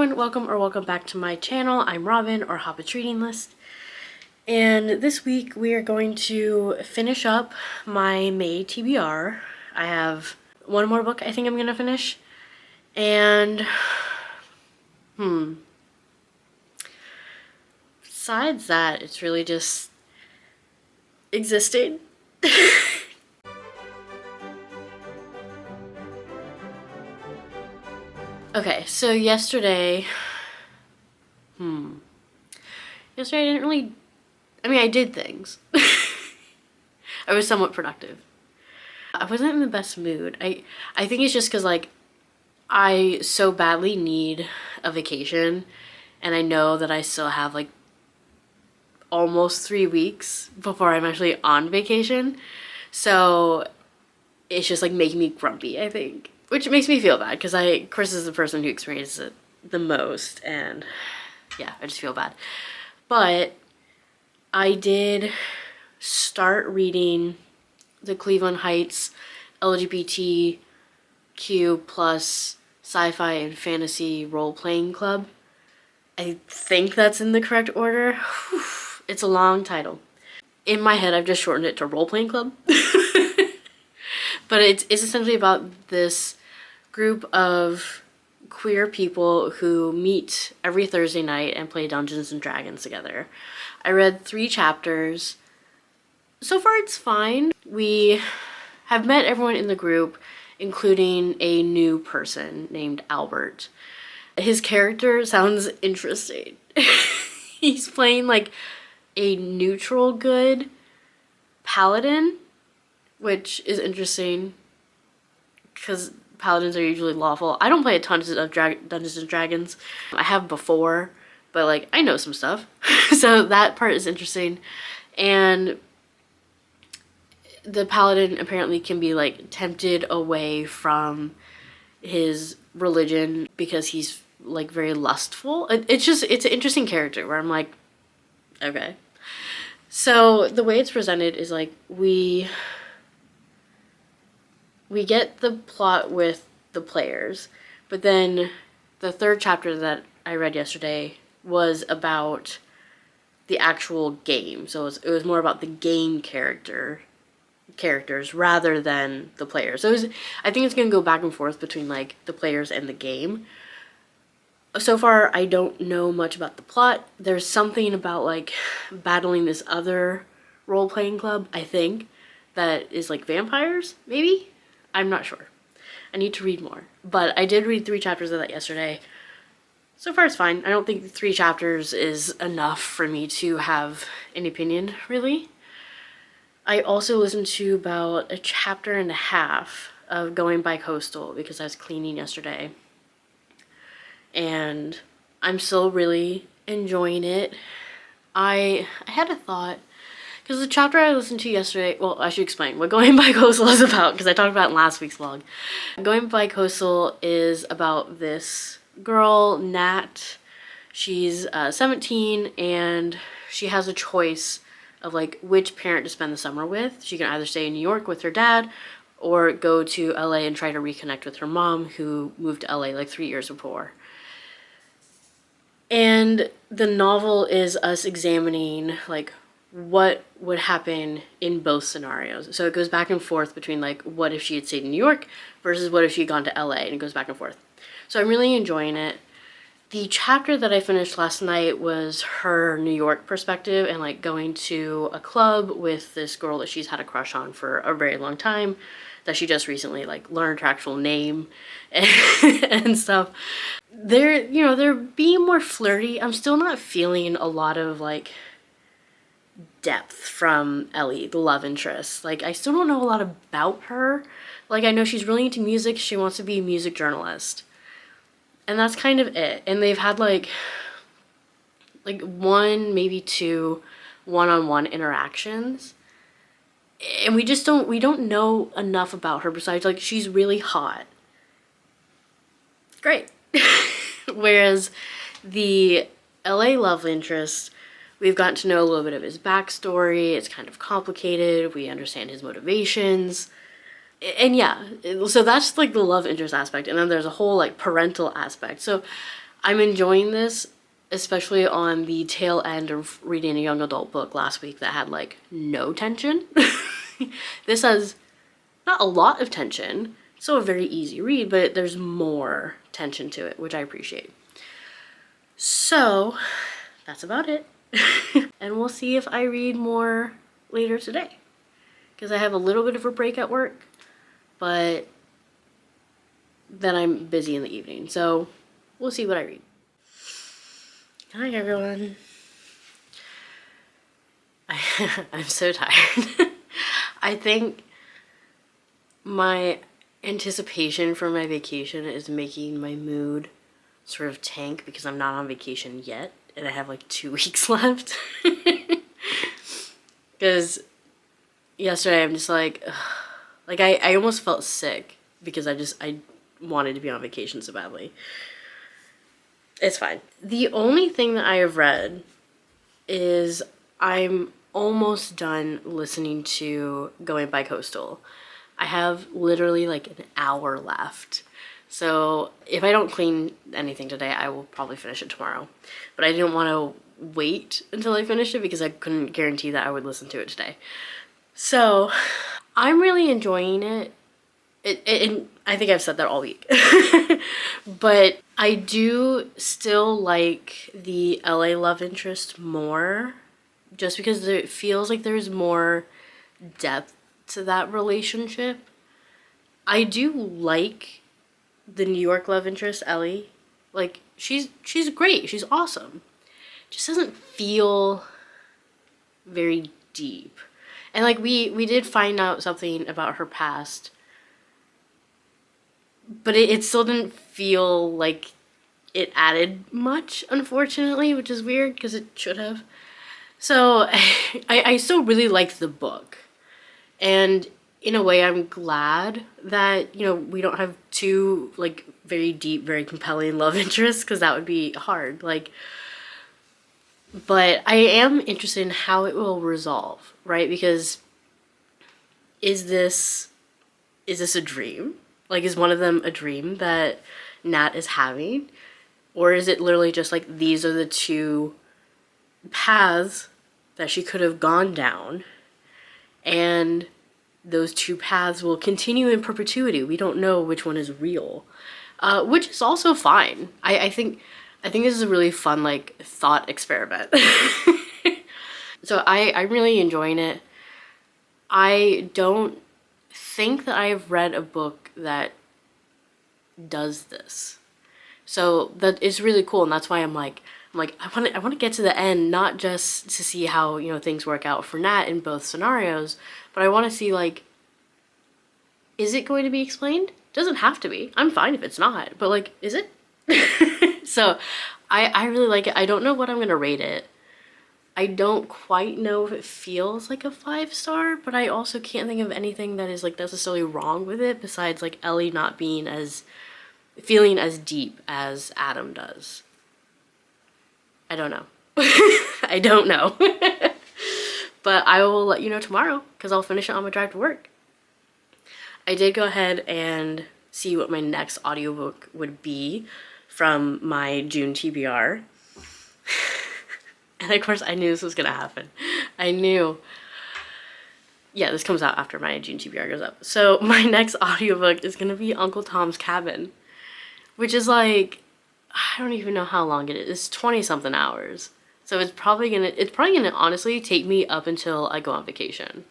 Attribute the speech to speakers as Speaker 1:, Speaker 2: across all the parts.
Speaker 1: everyone, welcome back to my channel. I'm Robin, or Hobbit's Reading List. And this week we are going to finish up my May TBR. I have one more book I think I'm gonna finish. And, besides that, it's really just existing. Okay, so yesterday I didn't really, I did things. I was somewhat productive. I wasn't in the best mood. I think it's just because, like, I so badly need a vacation, and I know that I still have, like, almost 3 weeks before I'm actually on vacation. So it's just, like, making me grumpy, I think. Which makes me feel bad, because Chris is the person who experiences it the most, and yeah, I just feel bad. But I did start reading the Cleveland Heights LGBTQ plus sci-fi and fantasy role-playing club. I think that's in the correct order. Whew, it's a long title. In my head, I've just shortened it to role-playing club. But it's essentially about this group of queer people who meet every Thursday night and play Dungeons and Dragons together. I read 3 chapters. So far it's fine. We have met everyone in the group, including a new person named Albert. His character sounds interesting. He's playing like a neutral good paladin, which is interesting because paladins are usually lawful. I don't play a ton of Dungeons and Dragons. I have before, but like I know some stuff. So that part is interesting. And the paladin apparently can be like tempted away from his religion because he's like very lustful. It's an interesting character where I'm like, okay. So the way it's presented is like we get the plot with the players, but then the 3rd chapter that I read yesterday was about the actual game. So it was more about the game characters rather than the players. So I think it's going to go back and forth between like the players and the game. So far, I don't know much about the plot. There's something about like battling this other role-playing club, I think, that is like vampires, maybe? I'm not sure. I need to read more. But I did read 3 chapters of that yesterday. So far it's fine. I don't think 3 chapters is enough for me to have an opinion, really. I also listened to about a chapter and a half of Going Bicoastal because I was cleaning yesterday. And I'm still really enjoying it. I had a thought, because the chapter I listened to yesterday, well, I should explain what Going Bicoastal is about, because I talked about it in last week's vlog. Going Bicoastal is about this girl, Nat. She's 17, and she has a choice of like which parent to spend the summer with. She can either stay in New York with her dad, or go to LA and try to reconnect with her mom, who moved to LA like 3 years before. And the novel is us examining like what would happen in both scenarios. So it goes back and forth between like what if she had stayed in New York versus what if she had gone to LA, and it goes back and forth. So I'm really enjoying it. The chapter that I finished last night was her New York perspective and like going to a club with this girl that she's had a crush on for a very long time, that she just recently like learned her actual name and stuff. They're being more flirty. I'm still not feeling a lot of like depth from Ellie, the love interest. Like I still don't know a lot about her. Like I know she's really into music. She wants to be a music journalist. And that's kind of it. And they've had like 1, maybe 2 one-on-one interactions. And we don't know enough about her besides like she's really hot. Great. Whereas the LA love interest, we've gotten to know a little bit of his backstory. It's kind of complicated. We understand his motivations. And yeah, so that's like the love interest aspect. And then there's a whole like parental aspect. So I'm enjoying this, especially on the tail end of reading a young adult book last week that had like no tension. This has not a lot of tension, still a very easy read, but there's more tension to it, which I appreciate. So that's about it. And we'll see if I read more later today, because I have a little bit of a break at work, but then I'm busy in the evening, so we'll see what I read. Hi everyone. I'm so tired. I think my anticipation for my vacation is making my mood sort of tank because I'm not on vacation yet and I have like 2 weeks left. Because yesterday I'm just like, ugh. Like I almost felt sick because I wanted to be on vacation so badly. It's fine. The only thing that I have read is I'm almost done listening to Going Bicoastal. I have literally like an hour left. So if I don't clean anything today, I will probably finish it tomorrow. But I didn't want to wait until I finished it because I couldn't guarantee that I would listen to it today. So I'm really enjoying it. And I think I've said that all week. But I do still like the LA love interest more, just because it feels like there's more depth to that relationship. I do like the New York love interest, Ellie. Like, she's great. She's awesome. Just doesn't feel very deep. And like we did find out something about her past, but it still didn't feel like it added much, unfortunately, which is weird because it should have. So I still really liked the book. And in a way, I'm glad that, you know, we don't have two like very deep, very compelling love interests, because that would be hard. Like, but I am interested in how it will resolve, right? Because is this a dream? Like, is one of them a dream that Nat is having? Or is it literally just like these are the two paths that she could have gone down, and those two paths will continue in perpetuity? We don't know which one is real, which is also fine. I think this is a really fun like thought experiment. So I'm really enjoying it. I don't think that I've read a book that does this. So that is really cool, and that's why I'm like I want to get to the end, not just to see how, you know, things work out for Nat in both scenarios, but I want to see, like, is it going to be explained? Doesn't have to be. I'm fine if it's not, but like, is it? So I really like it. I don't know what I'm gonna rate it. I don't quite know if it feels like a 5-star, but I also can't think of anything that is like necessarily wrong with it besides like Ellie not being feeling as deep as Adam does. I don't know. I don't know. But I will let you know tomorrow because I'll finish it on my drive to work. I did go ahead and see what my next audiobook would be from my June TBR. And of course I knew this was gonna happen. I knew. Yeah, this comes out after my June TBR goes up. So my next audiobook is gonna be Uncle Tom's Cabin, which is like, I don't even know how long it is. It's 20-something hours. So it's probably gonna honestly take me up until I go on vacation.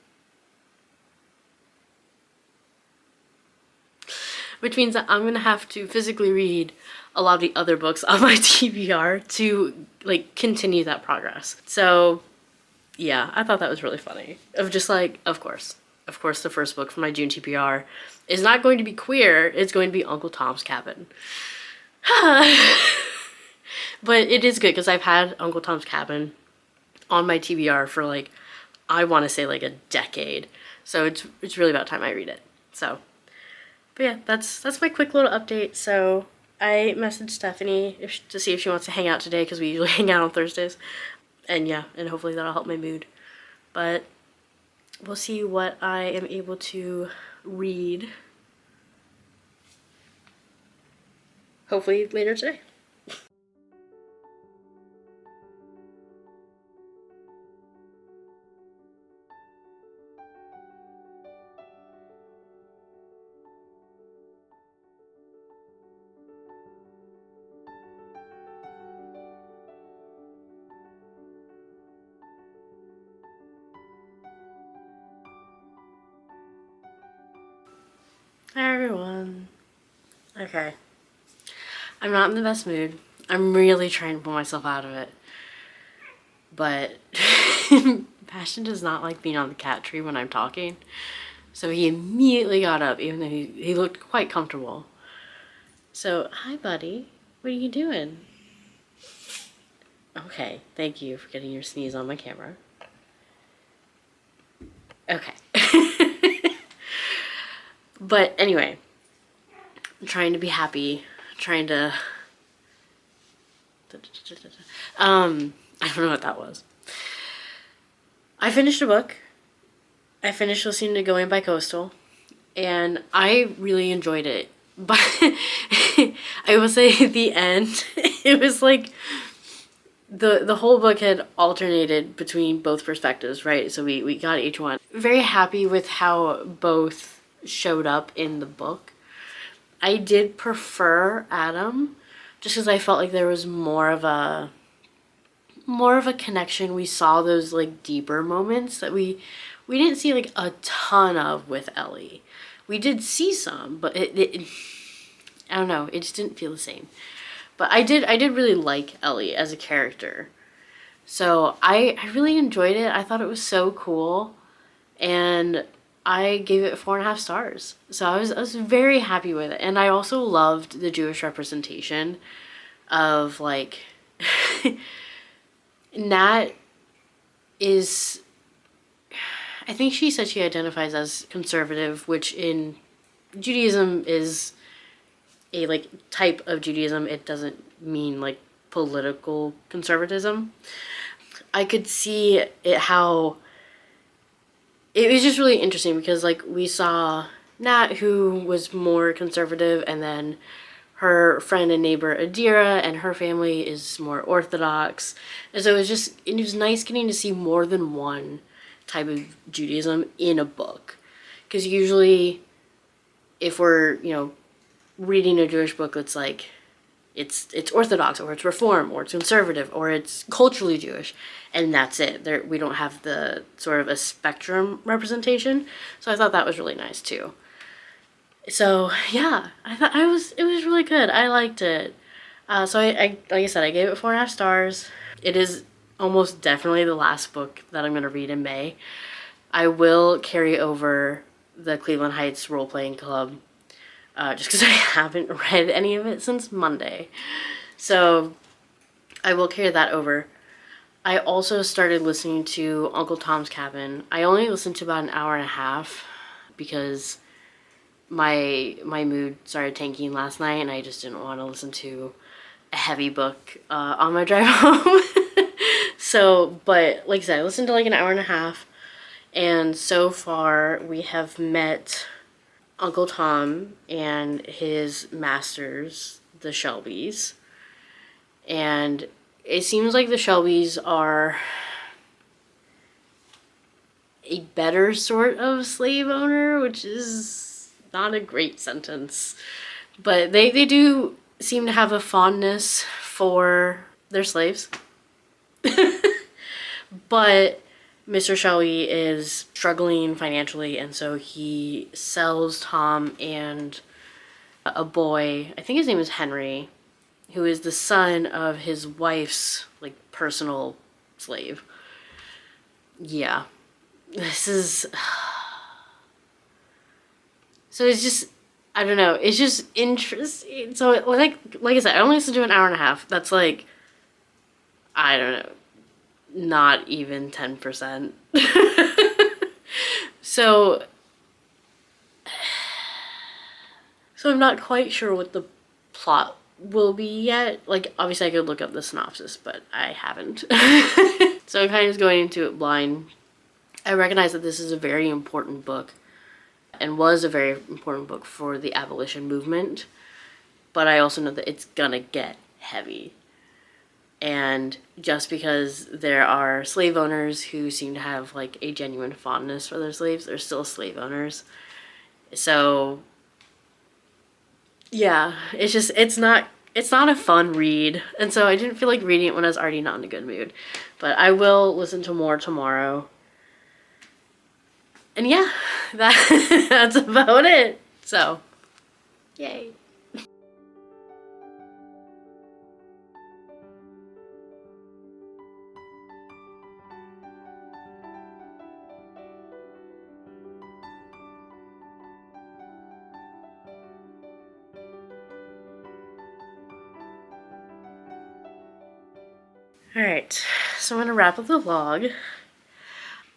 Speaker 1: Which means that I'm gonna have to physically read a lot of the other books on my TBR to like continue that progress. So yeah, I thought that was really funny. Of just like, of course the first book from my June TBR is not going to be queer, it's going to be Uncle Tom's Cabin. But it is good because I've had Uncle Tom's Cabin on my TBR for like, I want to say like a decade. So it's really about time I read it. So, but yeah, that's my quick little update. So I messaged Stephanie to see if she wants to hang out today because we usually hang out on Thursdays. And yeah, and hopefully that'll help my mood. But we'll see what I am able to read. Hopefully later today. Hi everyone. Okay. I'm not in the best mood. I'm really trying to pull myself out of it. But Passion does not like being on the cat tree when I'm talking. So he immediately got up, even though he looked quite comfortable. So, hi buddy. What are you doing? Okay, thank you for getting your sneeze on my camera. Okay. But anyway, I'm trying to be happy, trying to... I don't know what that was. I finished a book. I finished listening to Going Bicoastal, and I really enjoyed it. But I will say at the end, it was like the whole book had alternated between both perspectives, right? So we got each one. Very happy with how both showed up in the book. I did prefer Adam, just because I felt like there was more of a connection. We saw those like deeper moments that we didn't see like a ton of with Ellie. We did see some, but it I don't know, it just didn't feel the same. But I did really like Ellie as a character. So I really enjoyed it. I thought it was so cool. And I gave it 4.5 stars. So I was very happy with it. And I also loved the Jewish representation of like Nat is, I think she said she identifies as conservative, which in Judaism is a like type of Judaism. It doesn't mean like political conservatism. I could see it how it was just really interesting because like we saw Nat, who was more conservative, and then her friend and neighbor Adira and her family is more Orthodox. And so it was nice getting to see more than one type of Judaism in a book. Because usually if we're, reading a Jewish book that's like, it's Orthodox, or it's Reform, or it's conservative, or it's culturally Jewish, and that's it. We don't have the sort of a spectrum representation. So I thought that was really nice too. So yeah, I thought it was really good. I liked it. So I like I said, I gave it 4.5 stars. It is almost definitely the last book that I'm gonna read in May. I will carry over the Cleveland Heights Role Playing Club, just because I haven't read any of it since Monday. So I will carry that over. I also started listening to Uncle Tom's Cabin. I only listened to about an hour and a half because my mood started tanking last night and I just didn't want to listen to a heavy book on my drive home. So, but like I said, I listened to like an hour and a half, and so far we have met Uncle Tom and his masters, the Shelbys. And it seems like the Shelbys are a better sort of slave owner, which is not a great sentence. But they do seem to have a fondness for their slaves. But Mr. Shelby is struggling financially, and so he sells Tom and a boy, I think his name is Henry, who is the son of his wife's like personal slave. Yeah. This is... So it's just, I don't know, it's just interesting. So like I said, I only listened to an hour and a half. That's like, I don't know, not even 10%. So I'm not quite sure what the plot will be yet. Like, obviously I could look up the synopsis, but I haven't. So I'm kind of just going into it blind. I recognize that this is a very important book and was a very important book for the abolition movement, but I also know that it's gonna get heavy. And just because there are slave owners who seem to have like a genuine fondness for their slaves, they're still slave owners. So yeah, it's not a fun read. And so I didn't feel like reading it when I was already not in a good mood. But I will listen to more tomorrow. And yeah, that's about it. So Yay. Alright, so I'm gonna wrap up the vlog.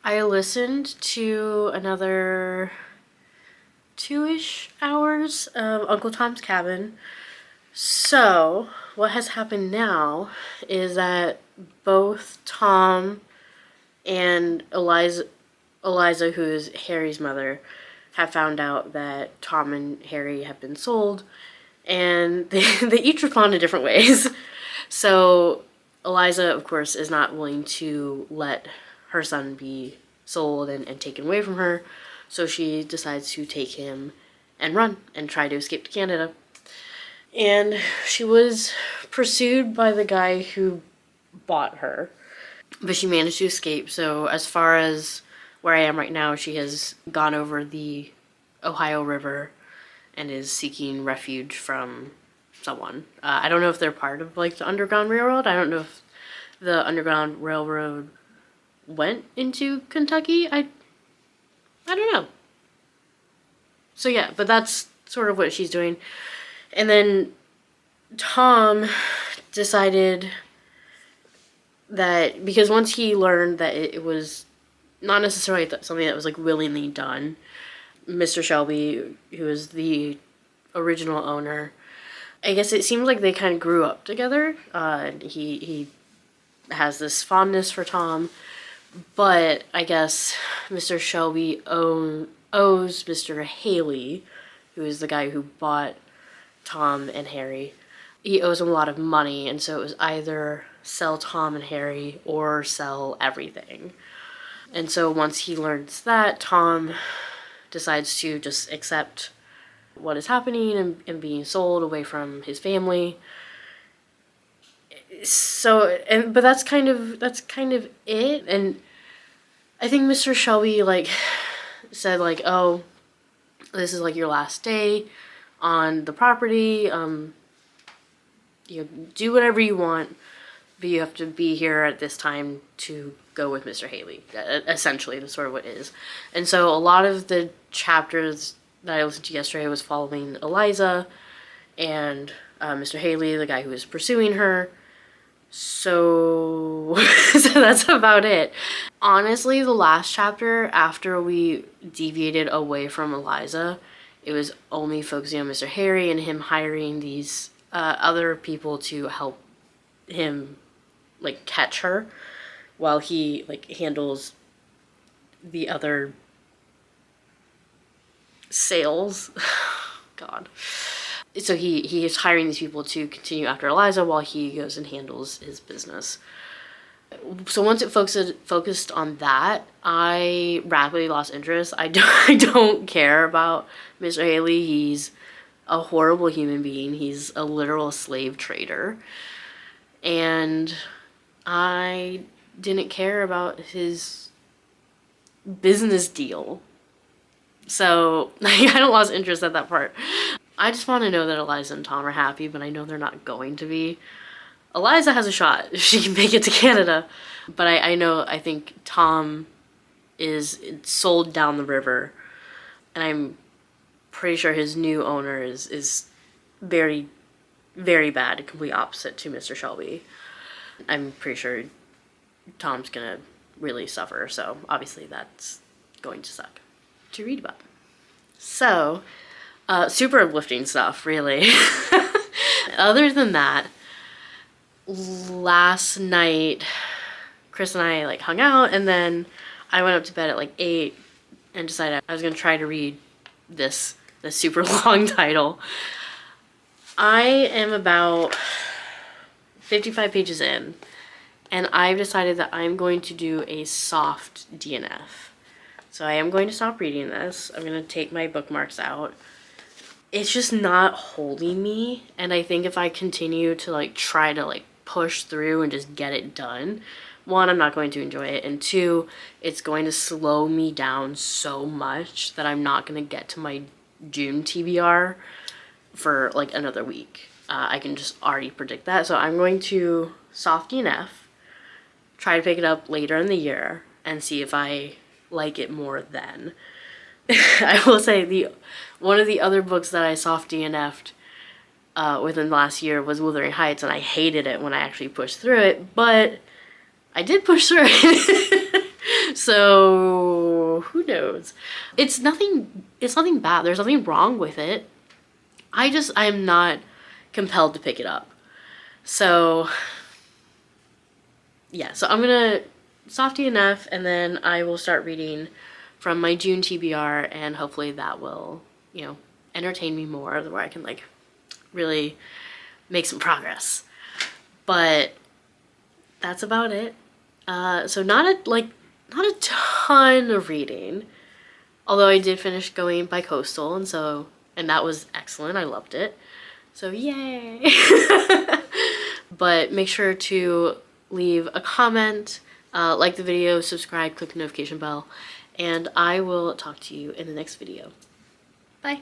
Speaker 1: I listened to another 2-ish hours of Uncle Tom's Cabin. So, what has happened now is that both Tom and Eliza, who is Harry's mother, have found out that Tom and Harry have been sold, and they each respond in different ways. So, Eliza, of course, is not willing to let her son be sold and taken away from her, so she decides to take him and run and try to escape to Canada. And she was pursued by the guy who bought her, but she managed to escape. So as far as where I am right now, she has gone over the Ohio River and is seeking refuge from someone. I don't know if they're part of like the Underground Railroad. I don't know if the Underground Railroad went into Kentucky. I don't know. So yeah, but that's sort of what she's doing. And then Tom decided that, because once he learned that it was not necessarily something that was like willingly done, Mr. Shelby, who is the original owner, I guess it seems like they kind of grew up together. He has this fondness for Tom, but I guess Mr. Shelby owes Mr. Haley, who is the guy who bought Tom and Harry, he owes him a lot of money, and so it was either sell Tom and Harry or sell everything. And so once he learns that, Tom decides to just accept what is happening and being sold away from his family. So, but that's kind of it. And I think Mr. Shelby like said like, oh, this is like your last day on the property. You do whatever you want, but you have to be here at this time to go with Mr. Haley. Essentially, that's sort of what it is. And so a lot of the chapters that I listened to yesterday was following Eliza and Mr. Haley, the guy who was pursuing her. So, so that's about it. Honestly, the last chapter, after we deviated away from Eliza, it was only focusing on Mr. Harry and him hiring these other people to help him like catch her while he like handles the other sales. God. So he is hiring these people to continue after Eliza while he goes and handles his business. So once it focused on that, I rapidly lost interest. I don't care about Mr. Haley. He's a horrible human being. He's a literal slave trader. And I didn't care about his business deal. So I kind of lost interest at that part. I just want to know that Eliza and Tom are happy, but I know they're not going to be. Eliza has a shot if she can make it to Canada. But I think Tom is sold down the river. And I'm pretty sure his new owner is very, very bad, complete opposite to Mr. Shelby. I'm pretty sure Tom's gonna really suffer, so obviously that's going to suck to read about. So, super uplifting stuff, really. Other than that, last night, Chris and I like hung out, and then I went up to bed at like 8 and decided I was gonna try to read this super long title. I am about 55 pages in, and I've decided that I'm going to do a soft DNF. So I am going to stop reading this. I'm going to take my bookmarks out. It's just not holding me, and I think if I continue to like try to like push through and just get it done, one, I'm not going to enjoy it, and two, it's going to slow me down so much that I'm not going to get to my June TBR for like another week. I can just already predict that. So I'm going to soft DNF, try to pick it up later in the year, and see if I like it more then. I will say one of the other books that I soft DNF'd within the last year was Wuthering Heights, and I hated it when I actually pushed through it, but I did push through it. So who knows? It's nothing bad. There's nothing wrong with it. I'm not compelled to pick it up. So yeah, so I'm gonna soft DNF, and then I will start reading from my June TBR, and hopefully that will, you know, entertain me more, where I can like really make some progress. But that's about it. So not a ton of reading, although I did finish going Bicoastal, and that was excellent. I loved it. So yay. But make sure to leave a comment, like the video, subscribe, click the notification bell, and I will talk to you in the next video. Bye.